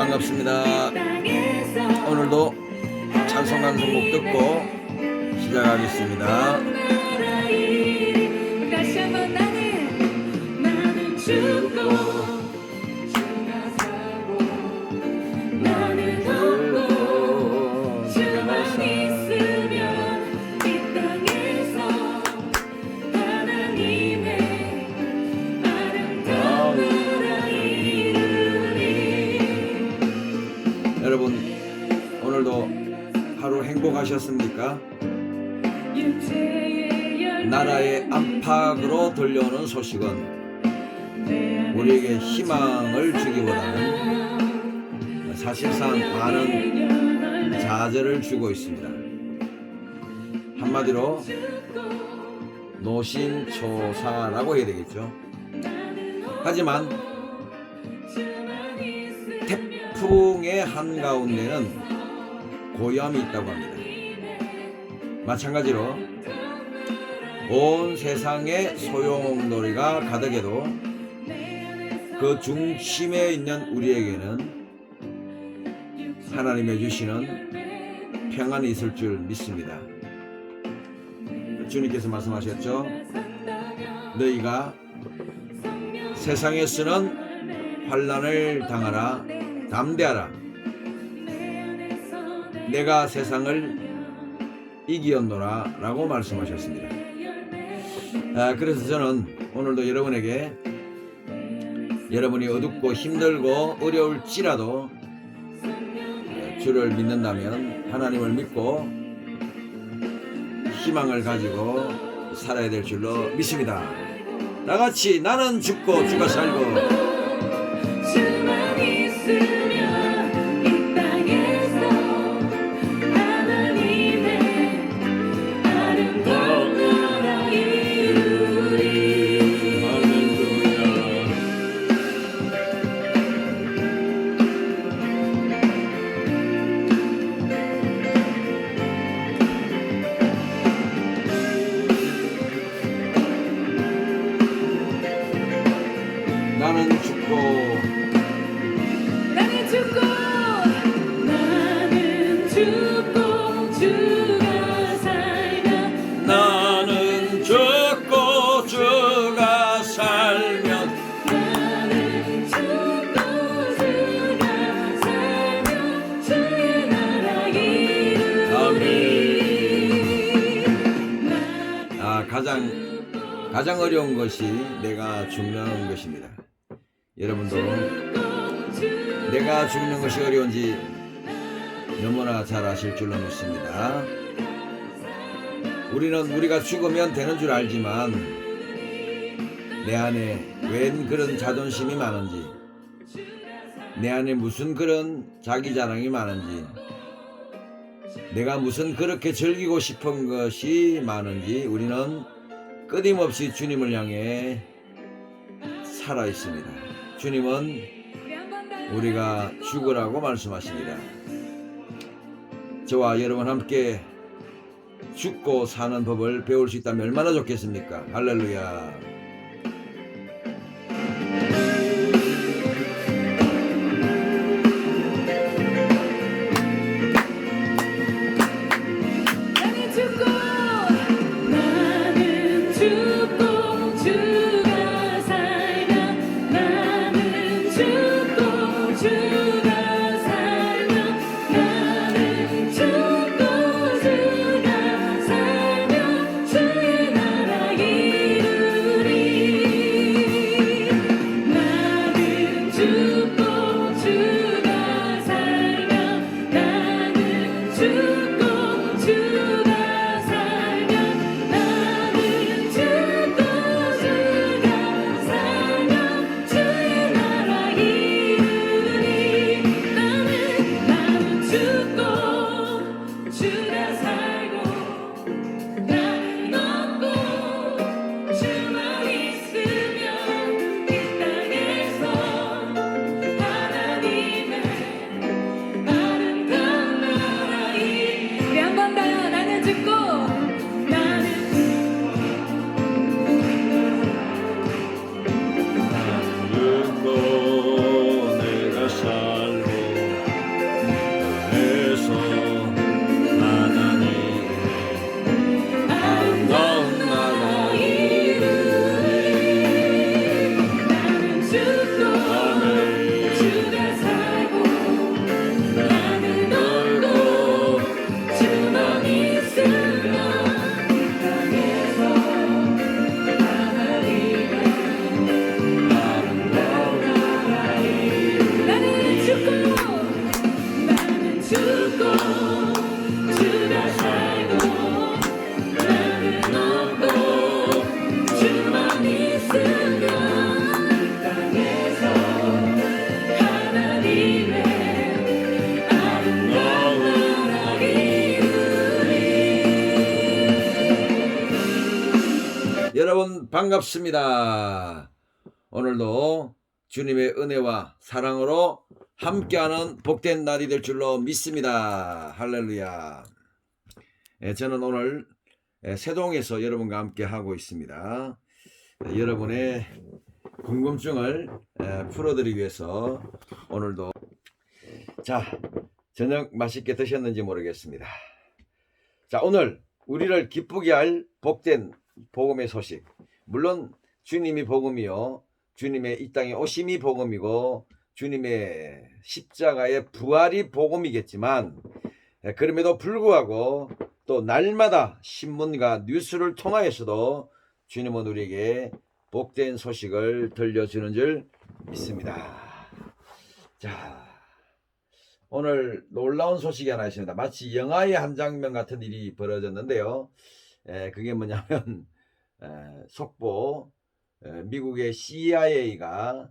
반갑습니다. 오늘도 찬송 감성곡 듣고 시작하겠습니다. 다시 한번 나는 죽고 주가 살고 나는 없고 주만 있으면 이 땅에서 하나님의 아름다움을 이루리. 여러분, 오늘도 하루 행복하셨습니까? 나라의 안팎으로 들려오는 소식은 우리에게 희망을 주기보다는 사실상 많은 좌절을 주고 있습니다. 한마디로 노심초사라고 해야 되겠죠. 하지만 태풍의 한가운데는 고요함이 있다고 합니다. 마찬가지로 온 세상에 소용돌이가 가득해도 그 중심에 있는 우리에게는 하나님의 주시는 평안이 있을 줄 믿습니다. 주님께서 말씀하셨죠. 너희가 세상에서는 환난을 당하라. 담대하라. 내가 세상을 이기었노라 라고 말씀하셨습니다. 그래서 저는 오늘도 여러분에게 여러분이 어둡고 힘들고 어려울지라도 주를 믿는다면, 하나님을 믿고 희망을 가지고 살아야 될 줄로 믿습니다. 다같이 나는 죽고 주가 살고 주만 있으면 이 땅에서 하나님의 아름다운 나라 이루리. 나는 죽고 주가 살면 나는 죽고 주가 살면 나는 죽고 주가 살면 주의 나라 이루리. 가장 어려운 것이 내가 죽는 것입니다. 여러분도 내가 죽는 것이 어려운지 너무나 잘 아실 줄로 믿습니다. 우리는 우리가 죽으면 되는 줄 알지만 내 안에 웬 그런 자존심이 많은지, 내 안에 무슨 그런 자기 자랑이 많은지, 내가 무슨 그렇게 즐기고 싶은 것이 많은지 우리는 끊임없이 주님을 향해 살아 있습니다. 주님은 우리가 죽으라고 말씀하십니다. 저와 여러분 함께 죽고 사는 법을 배울 수 있다면 얼마나 좋겠습니까? 할렐루야. 반갑습니다. 오늘도 주님의 은혜와 사랑으로 함께하는 복된 날이 될 줄로 믿습니다. 할렐루야. 저는 오늘 세동에서 여러분과 함께 하고 있습니다. 여러분의 궁금증을 풀어드리기 위해서 오늘도 저녁 맛있게 드셨는지 모르겠습니다. 오늘 우리를 기쁘게 할 복된 복음의 소식, 물론 주님이 복음이요, 주님의 이 땅에 오심이 복음이고 주님의 십자가의 부활이 복음이겠지만, 그럼에도 불구하고 또 날마다 신문과 뉴스를 통하여서도 주님은 우리에게 복된 소식을 들려주는 줄 믿습니다. 오늘 놀라운 소식이 하나 있습니다. 마치 영화의 한 장면 같은 일이 벌어졌는데요. 그게 뭐냐면 속보, 미국의 CIA가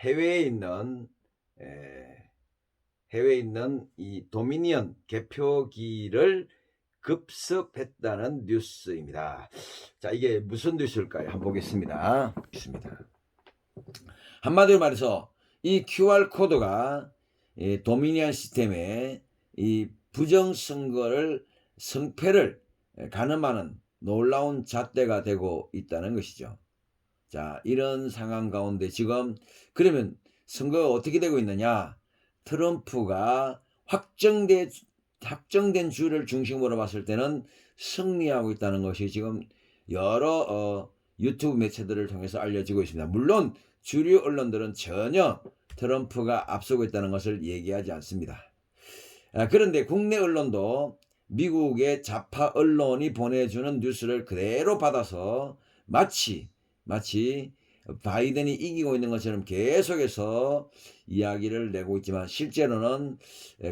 해외에 있는 이 도미니언 개표기를 급습했다는 뉴스입니다. 이게 무슨 뉴스일까요? 한번 보겠습니다. 한마디로 말해서 이 QR 코드가 도미니언 시스템의 이 부정선거를 성패를 가늠하는 놀라운 잣대가 되고 있다는 것이죠. 이런 상황 가운데 지금 그러면 선거가 어떻게 되고 있느냐? 트럼프가 확정된 주를 중심으로 봤을 때는 승리하고 있다는 것이 지금 여러 유튜브 매체들을 통해서 알려지고 있습니다. 물론 주류 언론들은 전혀 트럼프가 앞서고 있다는 것을 얘기하지 않습니다. 그런데 국내 언론도 미국의 좌파 언론이 보내주는 뉴스를 그대로 받아서 마치 바이든이 이기고 있는 것처럼 계속해서 이야기를 내고 있지만 실제로는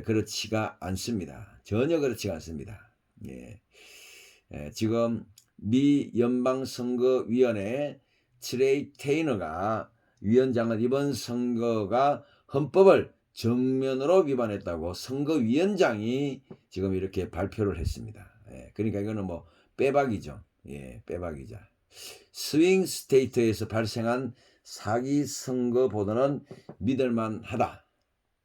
그렇지가 않습니다. 전혀 그렇지가 않습니다. 지금 미 연방선거위원회 트레이 테이너가 위원장은 이번 선거가 헌법을 정면으로 위반했다고 선거위원장이 지금 이렇게 발표를 했습니다. 그러니까 이거는 뭐 빼박이죠. 빼박이자. 스윙 스테이트에서 발생한 사기 선거보다는 믿을만하다.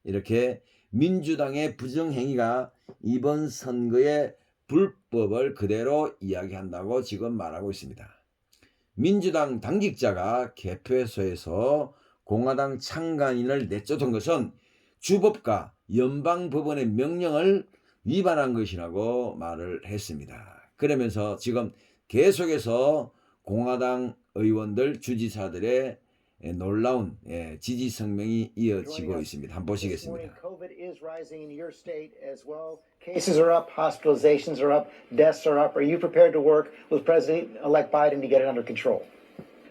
이렇게 민주당의 부정행위가 이번 선거의 불법을 그대로 이야기한다고 지금 말하고 있습니다. 민주당 당직자가 개표소에서 공화당 참관인을 내쫓은 것은 주법과 연방법원의 명령을 위반한 것이라고 말을 했습니다. 그러면서 지금 계속해서 공화당 의원들, 주지사들의 놀라운 지지 성명이 이어지고 있습니다. 한번 보시겠습니다. COVID is rising in your state as well. Cases are up, hospitalizations are up, deaths are up. Are you prepared to work with President-elect Biden to get it under control?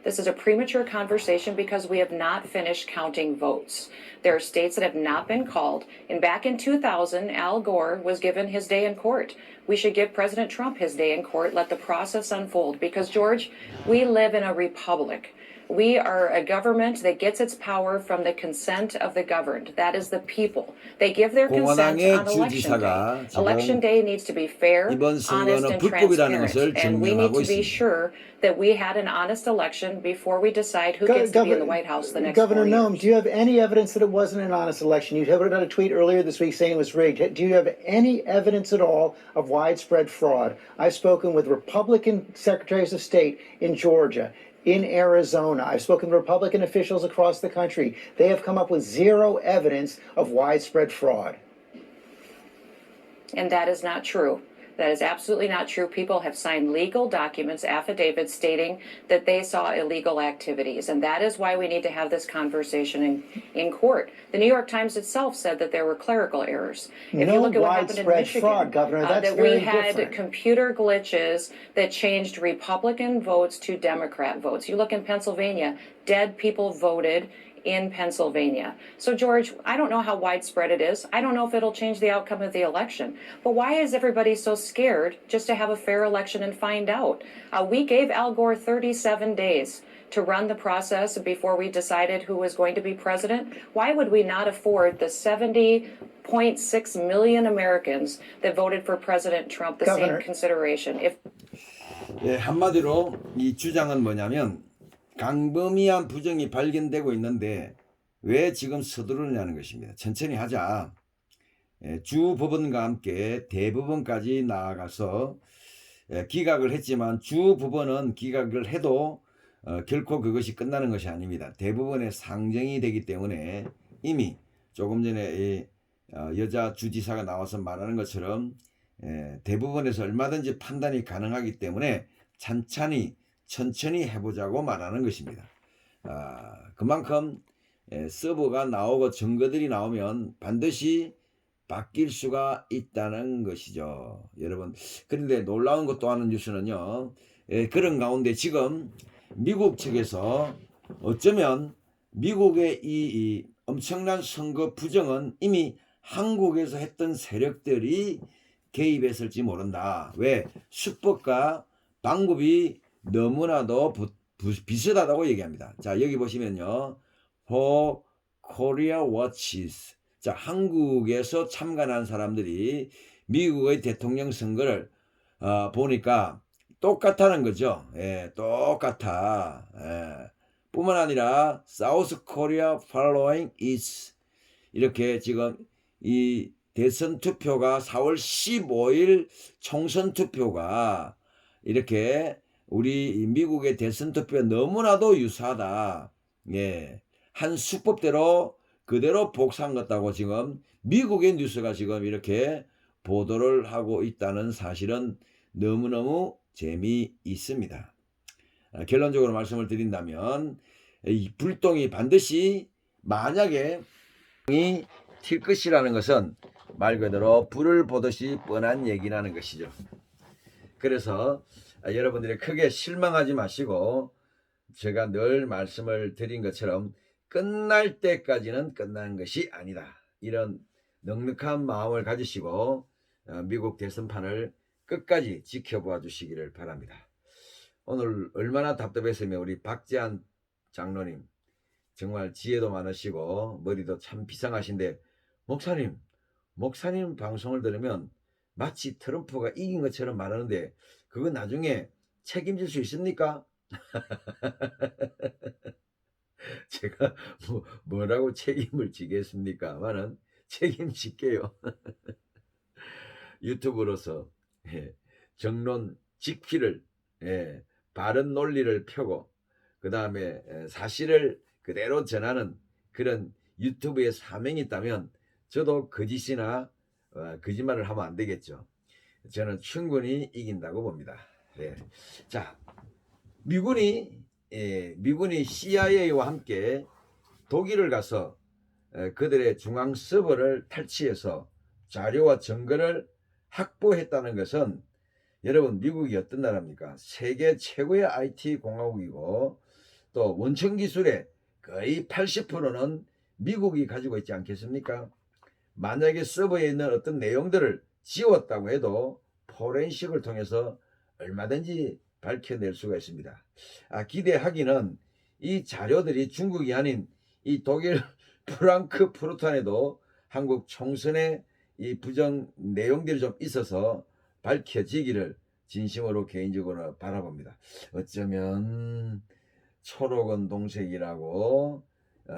This is a premature conversation because we have not finished counting votes. There are states that have not been called. And back in 2000, Al Gore was given his day in court. We should give President Trump his day in court, let the process unfold. Because, George, we live in a republic. We are a government that gets its power from the consent of the governed. That is the people. They give their consent 공화당의 on election 주지사가 day. Election day needs to be fair, 이번 honest, 선거는 and 불법이라는 것을 transparent. And we need 증명하고 to be 있습니다. sure that we had an honest election before we decide who gets to be in the White House the next 4 Governor Noem, years. do you have any evidence that it wasn't an honest election? You put out a tweet earlier this week saying it was rigged. Do you have any evidence at all of widespread fraud? I've spoken with Republican secretaries of state in Georgia, in Arizona. I've spoken to Republican officials across the country. They have come up with zero evidence of widespread fraud. And that is not true. That is absolutely not true. People have signed legal documents, affidavits stating that they saw illegal activities. And that is why we need to have this conversation in court. The New York Times itself said that there were clerical errors. If No you look at what happened in widespread Michigan, fraud, Governor. That's that very we had different. computer glitches that changed Republican votes to Democrat votes. You look in Pennsylvania, dead people voted in Pennsylvania. So, George, I don't know how widespread it is. I don't know if it'll change the outcome of the election. But why is everybody so scared just to have a fair election and find out? We gave Al Gore 37 days to run the process before we decided who was going to be president. Why would we not afford the 70.6 million Americans that voted for President Trump the Governor. same consideration? 예, 한마디로 이 주장은 뭐냐면 광범위한 부정이 발견되고 있는데 왜 지금 서두르냐는 것입니다. 천천히 하자. 예, 주 법원과 함께 대법원까지 나아가서 기각을 했지만 주 법원은 기각을 해도 결코 그것이 끝나는 것이 아닙니다. 대법원의 상정이 되기 때문에 이미 조금 전에 여자 주지사가 나와서 말하는 것처럼 대법원에서 얼마든지 판단이 가능하기 때문에 천천히 해보자고 말하는 것입니다. 그만큼 서버가 나오고 증거들이 나오면 반드시 바뀔 수가 있다는 것이죠. 여러분, 그런데 놀라운 것 또 하는 뉴스는요, 그런 가운데 지금 미국 측에서 어쩌면 미국의 이 엄청난 선거 부정은 이미 한국에서 했던 세력들이 개입했을지 모른다. 왜? 수법과 방법이 너무나도 비슷하다고 얘기합니다. 자, 여기 보시면요, For Korea Watches. 자, 한국에서 참관한 사람들이 미국의 대통령 선거를 보니까 똑같다는 거죠. 예, 똑같아. 예. 뿐만 아니라 South Korea following is 이렇게 지금 이 대선 투표가 4월 15일 총선 투표가 이렇게 우리 미국의 대선 투표에 너무나도 유사하다. 예. 한 수법대로 그대로 복사한 것다고 지금 미국의 뉴스가 지금 이렇게 보도를 하고 있다는 사실은 너무너무 재미있습니다. 결론적으로 말씀을 드린다면 이 불똥이 반드시 만약에 튈 것이라는 것은 말 그대로 불을 보듯이 뻔한 얘기라는 것이죠. 그래서 여러분들이 크게 실망하지 마시고 제가 늘 말씀을 드린 것처럼 끝날 때까지는 끝나는 것이 아니다. 이런 넉넉한 마음을 가지시고 미국 대선판을 끝까지 지켜봐 주시기를 바랍니다. 오늘 얼마나 답답했으면 우리 박재한 장로님 정말 지혜도 많으시고 머리도 참 비상하신데 목사님 방송을 들으면 마치 트럼프가 이긴 것처럼 말하는데 그거 나중에 책임질 수 있습니까? 제가 뭐라고 책임을 지겠습니까?만은 책임질게요. 유튜브로서 정론 직필을 바른 논리를 펴고 그 다음에 사실을 그대로 전하는 그런 유튜브의 사명이 있다면 저도 거짓이나 거짓말을 하면 안 되겠죠. 저는 충분히 이긴다고 봅니다. 자, 미군이 CIA와 함께 독일을 가서 그들의 중앙 서버를 탈취해서 자료와 증거를 확보했다는 것은 여러분 미국이 어떤 나라입니까? 세계 최고의 IT 공화국이고 또 원천 기술의 거의 80%는 미국이 가지고 있지 않겠습니까? 만약에 서버에 있는 어떤 내용들을 지웠다고 해도 포렌식을 통해서 얼마든지 밝혀낼 수가 있습니다. 기대하기는 이 자료들이 중국이 아닌 이 독일 프랑크푸르트 안에도 한국 총선의 이 부정 내용들이 좀 있어서 밝혀지기를 진심으로 개인적으로 바라봅니다. 어쩌면 초록은 동색이라고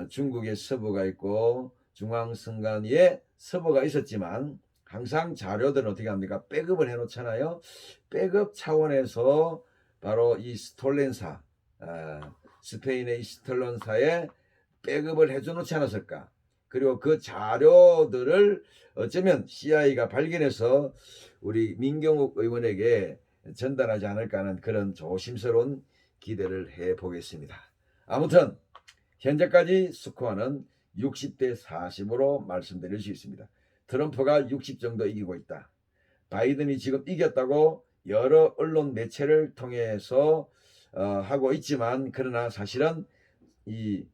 중국의 서버가 있고 중앙선관위에 서버가 있었지만 항상 자료들은 어떻게 합니까? 백업을 해놓잖아요. 백업 차원에서 바로 이 스톨렌사, 스페인의 이 스톨렌사에 백업을 해줘놓지 않았을까? 그리고 그 자료들을 어쩌면 CIA가 발견해서 우리 민경욱 의원에게 전달하지 않을까 하는 그런 조심스러운 기대를 해보겠습니다. 아무튼 현재까지 스코어는 60대 40으로 말씀드릴 수 있습니다. 트럼프가 60 정도 이기고 있다. 바이든이 지금 이겼다고 여러 언론 매체를 통해서 하고 있지만 그러나 사실은 이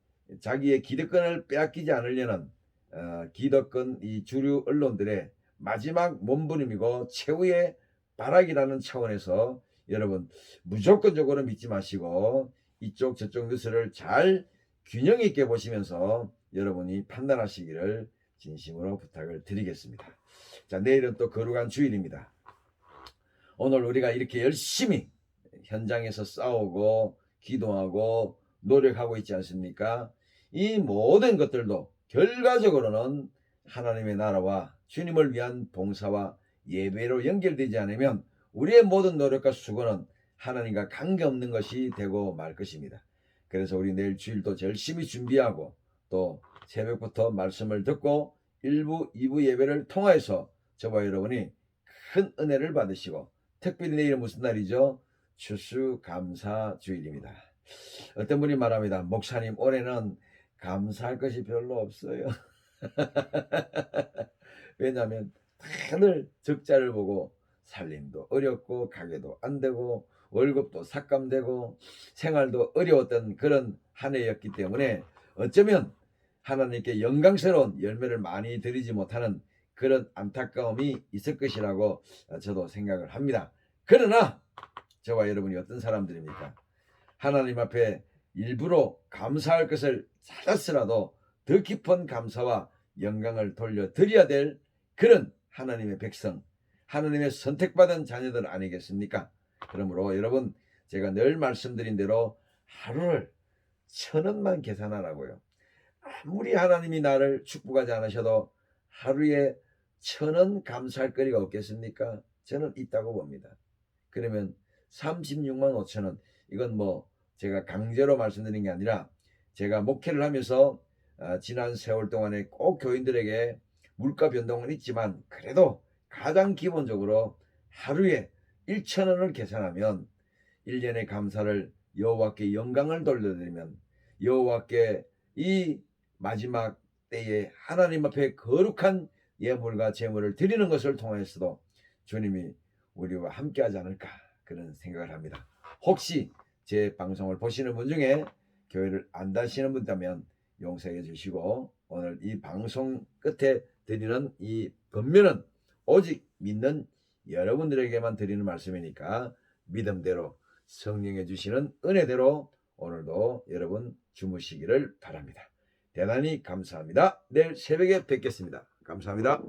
자기의 기득권을 빼앗기지 않으려는 기득권 이 주류 언론들의 마지막 몸부림이고 최후의 발악이라는 차원에서 여러분 무조건적으로 믿지 마시고 이쪽 저쪽 뉴스를 잘 균형 있게 보시면서 여러분이 판단하시기를 진심으로 부탁을 드리겠습니다. 자, 내일은 또 거룩한 주일입니다. 오늘 우리가 이렇게 열심히 현장에서 싸우고 기도하고 노력하고 있지 않습니까? 이 모든 것들도 결과적으로는 하나님의 나라와 주님을 위한 봉사와 예배로 연결되지 않으면 우리의 모든 노력과 수고는 하나님과 관계없는 것이 되고 말 것입니다. 그래서 우리 내일 주일도 열심히 준비하고 또 새벽부터 말씀을 듣고 1부, 2부 예배를 통하여서 저와 여러분이 큰 은혜를 받으시고, 특별히 내일은 무슨 날이죠? 추수감사주일입니다. 어떤 분이 말합니다. 목사님, 올해는 감사할 것이 별로 없어요. 왜냐하면 다들 적자를 보고 살림도 어렵고 가게도 안 되고 월급도 삭감되고 생활도 어려웠던 그런 한 해였기 때문에 어쩌면 하나님께 영광스러운 열매를 많이 드리지 못하는 그런 안타까움이 있을 것이라고 저도 생각을 합니다. 그러나 저와 여러분이 어떤 사람들입니까? 하나님 앞에 일부러 감사할 것을 찾았으라도 더 깊은 감사와 영광을 돌려드려야 될 그런 하나님의 백성, 하나님의 선택받은 자녀들 아니겠습니까? 그러므로 여러분, 제가 늘 말씀드린 대로 하루를 1,000원만 계산하라고요. 아무리 하나님이 나를 축복하지 않으셔도 하루에 1,000원 감사할 거리가 없겠습니까? 저는 있다고 봅니다. 그러면 36만 5천 원, 이건 뭐 제가 강제로 말씀드린 게 아니라 제가 목회를 하면서 지난 세월 동안에 꼭 교인들에게 물가 변동은 있지만 그래도 가장 기본적으로 하루에 1,000원을 계산하면 1년의 감사를 여호와께 영광을 돌려드리면 여호와께 이 마지막 때에 하나님 앞에 거룩한 예물과 제물을 드리는 것을 통해서도 주님이 우리와 함께하지 않을까 그런 생각을 합니다. 혹시 제 방송을 보시는 분 중에 교회를 안 다니시는 분 있다면 용서해 주시고, 오늘 이 방송 끝에 드리는 이 권면은 오직 믿는 여러분들에게만 드리는 말씀이니까 믿음대로 성령의 주시는 은혜대로 오늘도 여러분 주무시기를 바랍니다. 대단히 감사합니다. 내일 새벽에 뵙겠습니다. 감사합니다.